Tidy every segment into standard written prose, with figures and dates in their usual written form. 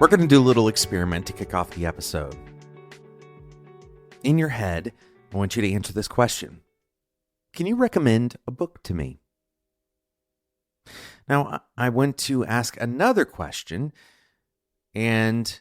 going to do a little experiment to kick off the episode. In your head, I want you to answer this question. Can you recommend a book to me? Now, I want to ask another question, and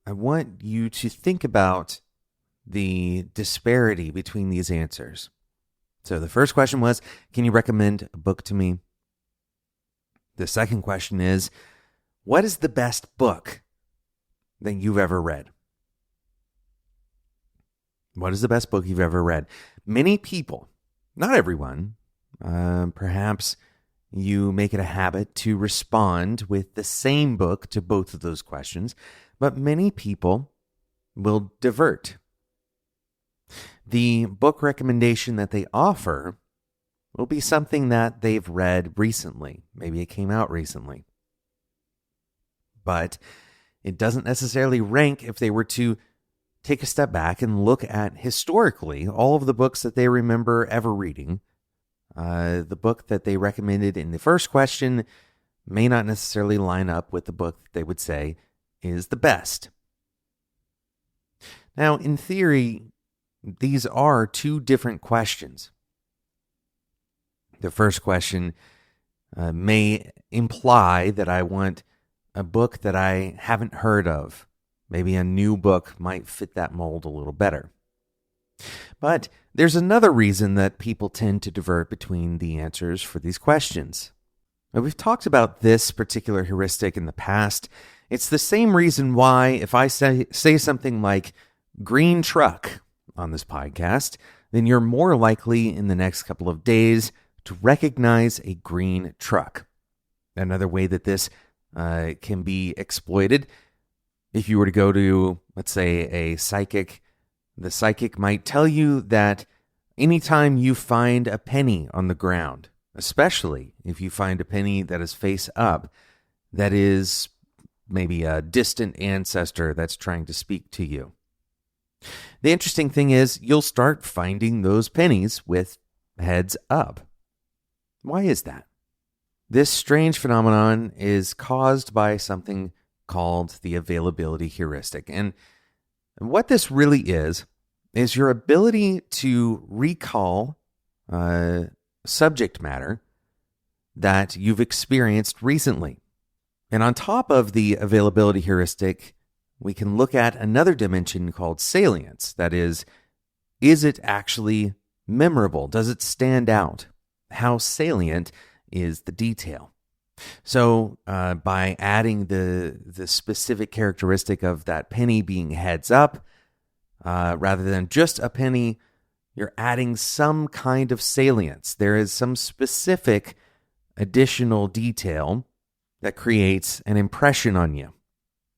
I want you to think about the disparity between these answers. So the first question was, can you recommend a book to me? The second question is, what is the best book that you've ever read? What is the best book you've ever read? Many people, not everyone, perhaps you make it a habit to respond with the same book to both of those questions, but many people will divert. The book recommendation that they offer will be something that they've read recently. Maybe it came out recently. But it doesn't necessarily rank if they were to take a step back and look at historically all of the books that they remember ever reading. The book that they recommended in the first question may not necessarily line up with the book they would say is the best. Now, in theory, these are two different questions. The first question may imply that I want a book that I haven't heard of. Maybe a new book might fit that mold a little better. But there's another reason that people tend to divert between the answers for these questions. Now, we've talked about this particular heuristic in the past. It's the same reason why if I say something like green truck on this podcast, then you're more likely in the next couple of days to recognize a green truck. Another way that this can be exploited, if you were to go to, let's say, a psychic, the psychic might tell you that anytime you find a penny on the ground, especially if you find a penny that is face up, that is maybe a distant ancestor that's trying to speak to you. The interesting thing is you'll start finding those pennies with heads up. Why is that? This strange phenomenon is caused by something called the availability heuristic. And what this really is your ability to recall subject matter that you've experienced recently. And on top of the availability heuristic, we can look at another dimension called salience. That is it actually memorable? Does it stand out? How salient is the detail? So by adding the specific characteristic of that penny being heads up, rather than just a penny, you're adding some kind of salience. There is some specific additional detail that creates an impression on you.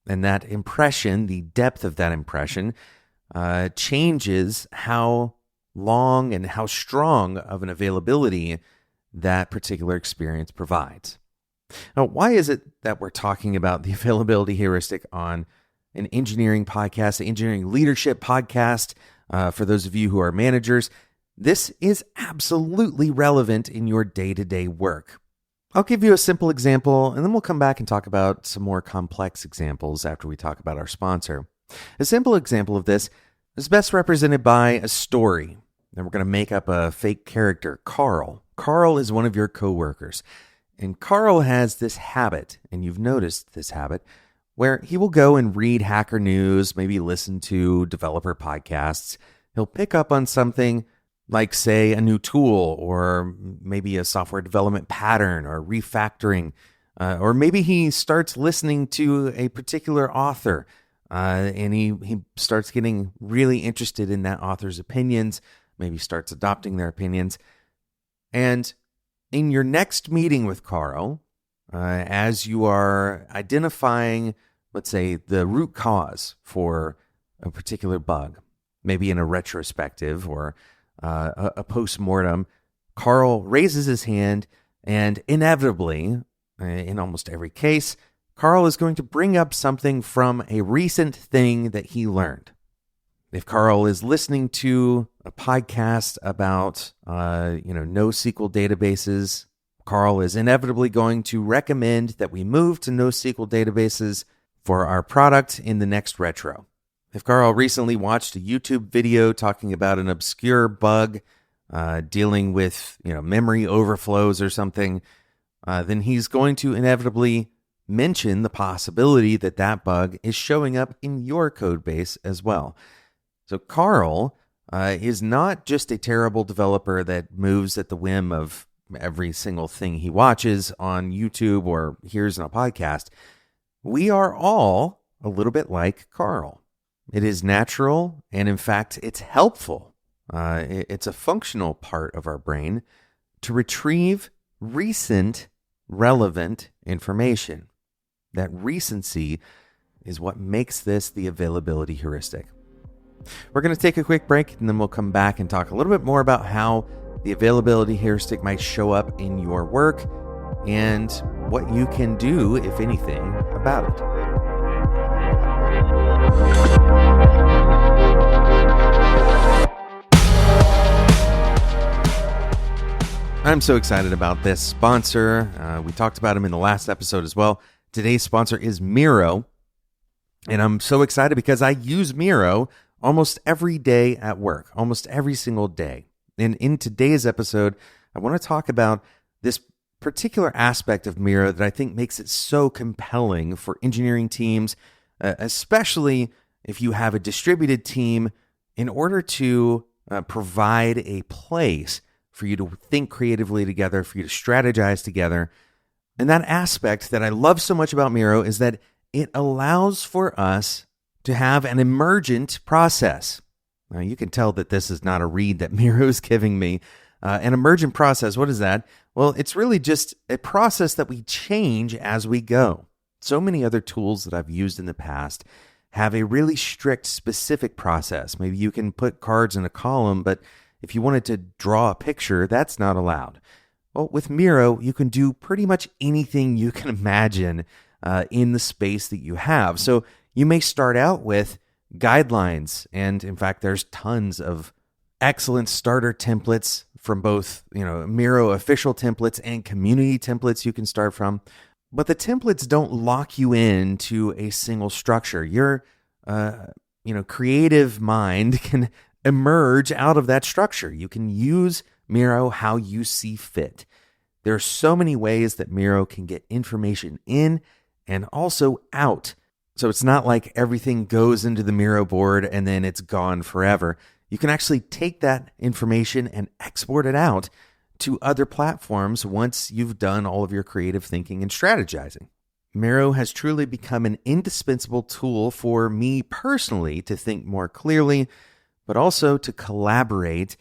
And that impression, the depth of that impression, changes how long and how strong of an availability that particular experience provides. Now, why is it that we're talking about the availability heuristic on an engineering podcast, an engineering leadership podcast, for those of you who are managers? This is absolutely relevant in your day-to-day work. I'll give you a simple example, and then we'll come back and talk about some more complex examples after we talk about our sponsor. A simple example of this is best represented by a story. Then we're going to make up a fake character, Carl. Carl is one of your coworkers. And Carl has this habit, and you've noticed this habit, where he will go and read hacker news, maybe listen to developer podcasts. He'll pick up on something like, say, a new tool, or maybe a software development pattern, or refactoring, or maybe he starts listening to a particular author, and he starts getting really interested in that author's opinions, maybe starts adopting their opinions. And in your next meeting with Carl, as you are identifying, let's say, the root cause for a particular bug, maybe in a retrospective or a post-mortem, Carl raises his hand, and inevitably, in almost every case, Carl is going to bring up something from a recent thing that he learned. If Carl is listening to a podcast about, NoSQL databases, Carl is inevitably going to recommend that we move to NoSQL databases for our product in the next retro. If Carl recently watched a YouTube video talking about an obscure bug dealing with memory overflows or something, then he's going to inevitably mention the possibility that that bug is showing up in your code base as well. So Carl is not just a terrible developer that moves at the whim of every single thing he watches on YouTube or hears in a podcast. We are all a little bit like Carl. It is natural, and in fact, it's helpful. It's a functional part of our brain to retrieve recent, relevant information. That recency is what makes this the availability heuristic. We're going to take a quick break, and then we'll come back and talk a little bit more about how the availability heuristic might show up in your work and what you can do, if anything, about it. I'm so excited about this sponsor. We talked about him in the last episode as well. Today's sponsor is Miro, and I'm so excited because I use Miro almost every day at work, almost every single day. And in today's episode, I want to talk about this particular aspect of Miro that I think makes it so compelling for engineering teams, especially if you have a distributed team, in order to provide a place for you to think creatively together, for you to strategize together. And that aspect that I love so much about Miro is that it allows for us to have an emergent process. Now, you can tell that this is not a read that Miro is giving me. An emergent process, what is that? Well, it's really just a process that we change as we go. So many other tools that I've used in the past have a really strict, specific process. Maybe you can put cards in a column, but if you wanted to draw a picture, that's not allowed. Well, with Miro, you can do pretty much anything you can imagine in the space that you have. So you may start out with guidelines, and in fact, there's tons of excellent starter templates from both, Miro official templates and community templates you can start from. But the templates don't lock you into a single structure. Your, creative mind can emerge out of that structure. You can use Miro how you see fit. There are so many ways that Miro can get information in and also out. So it's not like everything goes into the Miro board and then it's gone forever. You can actually take that information and export it out to other platforms once you've done all of your creative thinking and strategizing. Miro has truly become an indispensable tool for me personally to think more clearly, but also to collaborate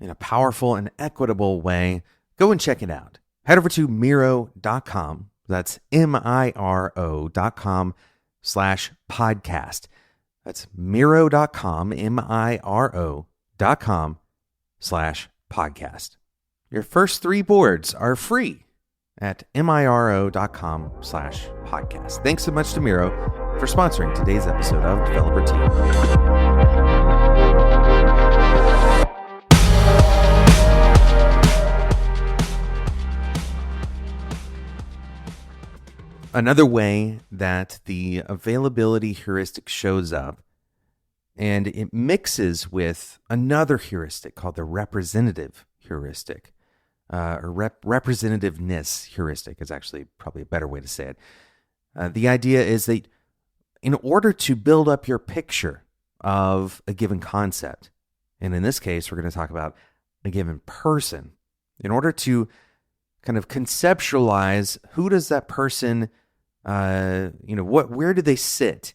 in a powerful and equitable way. Go and check it out. Head over to Miro.com. That's Miro.com/podcast. That's Miro.com, Miro.com/podcast. Your first 3 boards are free at Miro.com/podcast. Thanks so much to Miro for sponsoring today's episode of Developer Team. Another way that the availability heuristic shows up, and it mixes with another heuristic called the representative heuristic, or representativeness heuristic is actually probably a better way to say it. The idea is that in order to build up your picture of a given concept, and in this case, we're going to talk about a given person, in order to kind of conceptualize who does that person where do they sit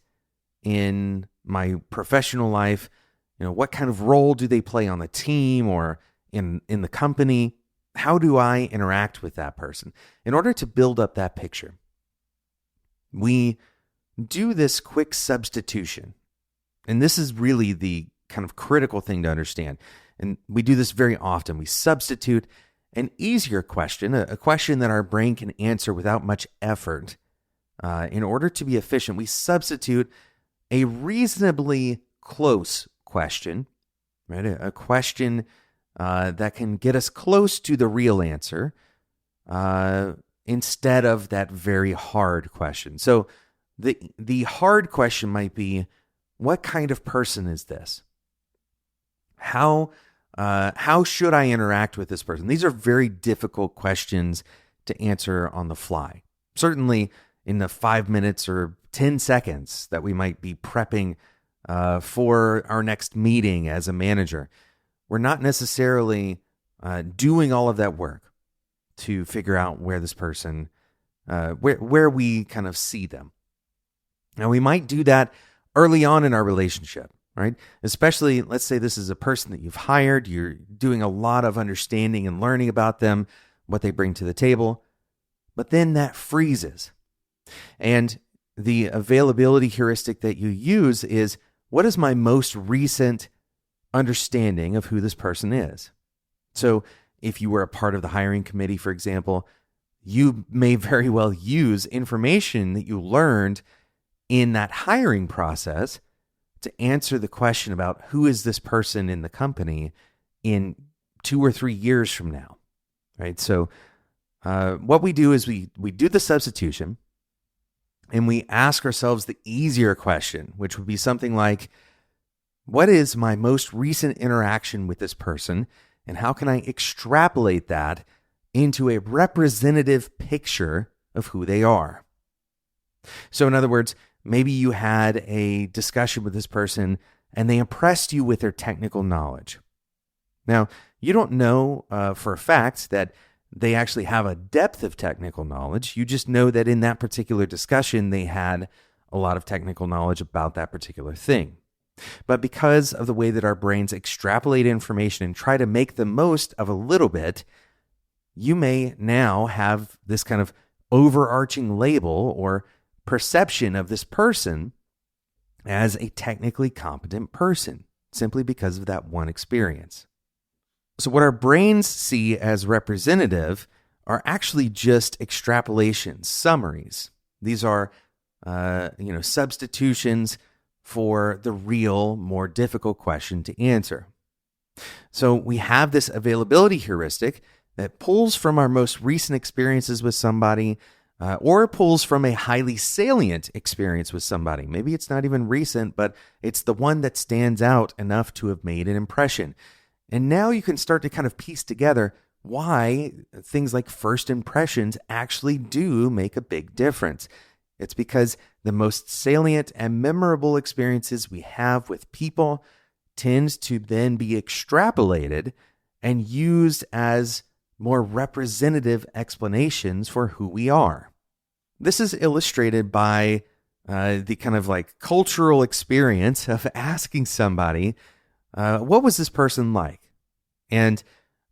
in my professional life? What kind of role do they play on the team or in the company? How do I interact with that person? In order to build up that picture, we do this quick substitution. And this is really the kind of critical thing to understand. And we do this very often. We substitute an easier question, a question that our brain can answer without much effort. In order to be efficient, we substitute a reasonably close question, right? A question that can get us close to the real answer instead of that very hard question. So The hard question might be, what kind of person is this? How should I interact with this person? These are very difficult questions to answer on the fly. Certainly in the 5 minutes or 10 seconds that we might be prepping for our next meeting as a manager, we're not necessarily doing all of that work to figure out where this person, where we kind of see them. Now, we might do that early on in our relationship, right? Especially, let's say this is a person that you've hired. You're doing a lot of understanding and learning about them, what they bring to the table. But then that freezes. And the availability heuristic that you use is, what is my most recent understanding of who this person is? So if you were a part of the hiring committee, for example, you may very well use information that you learned in that hiring process to answer the question about who is this person in the company in 2 or 3 years from now, right? So what we do is we do the substitution and we ask ourselves the easier question, which would be something like, what is my most recent interaction with this person, and how can I extrapolate that into a representative picture of who they are? So in other words, maybe you had a discussion with this person and they impressed you with their technical knowledge. Now, you don't know for a fact that they actually have a depth of technical knowledge. You just know that in that particular discussion, they had a lot of technical knowledge about that particular thing. But because of the way that our brains extrapolate information and try to make the most of a little bit, you may now have this kind of overarching label or perception of this person as a technically competent person, simply because of that one experience. So what our brains see as representative are actually just extrapolations, summaries. These are, substitutions for the real, more difficult question to answer. So we have this availability heuristic that pulls from our most recent experiences with somebody, or pulls from a highly salient experience with somebody. Maybe it's not even recent, but it's the one that stands out enough to have made an impression. And now you can start to kind of piece together why things like first impressions actually do make a big difference. It's because the most salient and memorable experiences we have with people tends to then be extrapolated and used as more representative explanations for who we are. This is illustrated by the kind of like cultural experience of asking somebody, what was this person like? And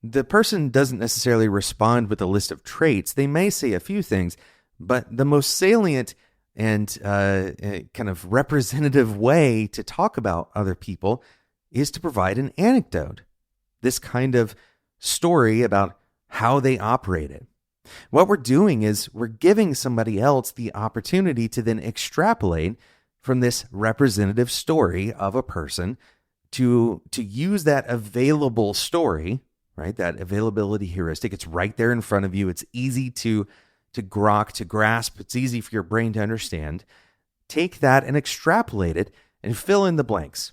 the person doesn't necessarily respond with a list of traits. They may say a few things, but the most salient and kind of representative way to talk about other people is to provide an anecdote, this kind of story about how they operated. What we're doing is we're giving somebody else the opportunity to then extrapolate from this representative story of a person to use that available story, right? That availability heuristic. It's right there in front of you. It's easy to grasp. It's easy for your brain to understand. Take that and extrapolate it and fill in the blanks.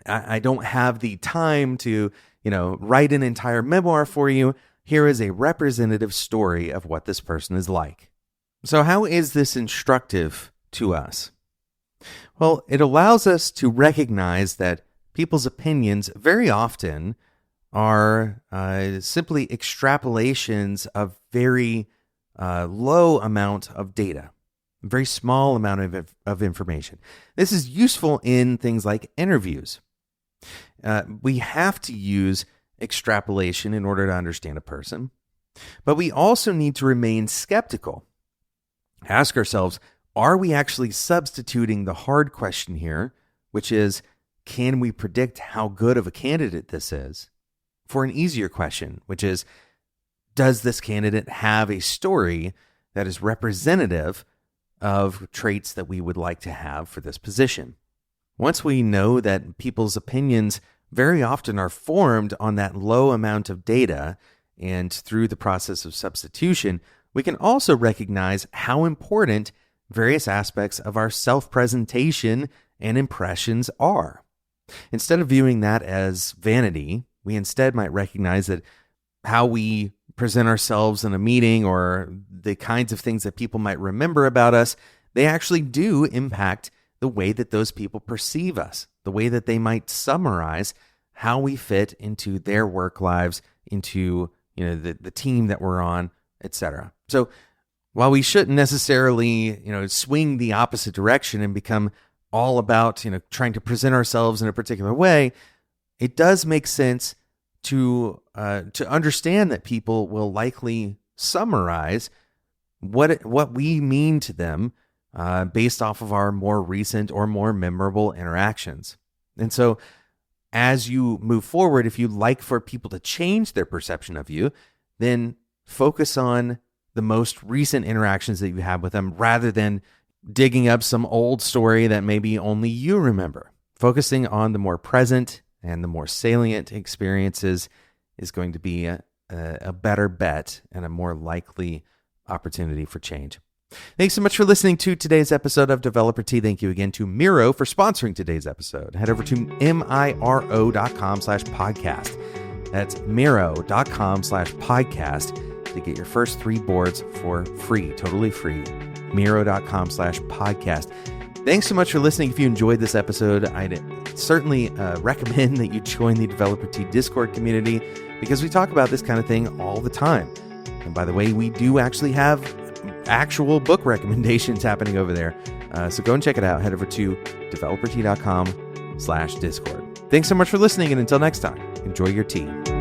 I don't have the time to, write an entire memoir for you. Here is a representative story of what this person is like. So how is this instructive to us? Well, it allows us to recognize that people's opinions very often are simply extrapolations of very low amount of data, a very small amount of information. This is useful in things like interviews. We have to use extrapolation in order to understand a person, but we also need to remain skeptical. Ask ourselves, are we actually substituting the hard question here, which is, can we predict how good of a candidate this is, for an easier question, which is, does this candidate have a story that is representative of traits that we would like to have for this position? Once we know that people's opinions very often are formed on that low amount of data and through the process of substitution, we can also recognize how important various aspects of our self-presentation and impressions are. Instead of viewing that as vanity, we instead might recognize that how we present ourselves in a meeting or the kinds of things that people might remember about us, they actually do impact the way that those people perceive us, the way that they might summarize how we fit into their work lives, into the team that we're on, etc. So while we shouldn't necessarily swing the opposite direction and become all about trying to present ourselves in a particular way, it does make sense to understand that people will likely summarize what we mean to them based off of our more recent or more memorable interactions. And so as you move forward, if you'd like for people to change their perception of you, then focus on the most recent interactions that you have with them rather than digging up some old story that maybe only you remember. Focusing on the more present and the more salient experiences is going to be a better bet and a more likely opportunity for change. Thanks so much for listening to today's episode of Developer Tea. Thank you again to Miro for sponsoring today's episode. Head over to miro.com/podcast. That's miro.com/podcast to get your first 3 boards for free, totally free. miro.com/podcast. Thanks so much for listening. If you enjoyed this episode, I'd certainly recommend that you join the Developer Tea Discord community because we talk about this kind of thing all the time. And by the way, we do actually have actual book recommendations happening over there. So go and check it out. Head over to developertea.com/discord. Thanks so much for listening. And until next time, enjoy your tea.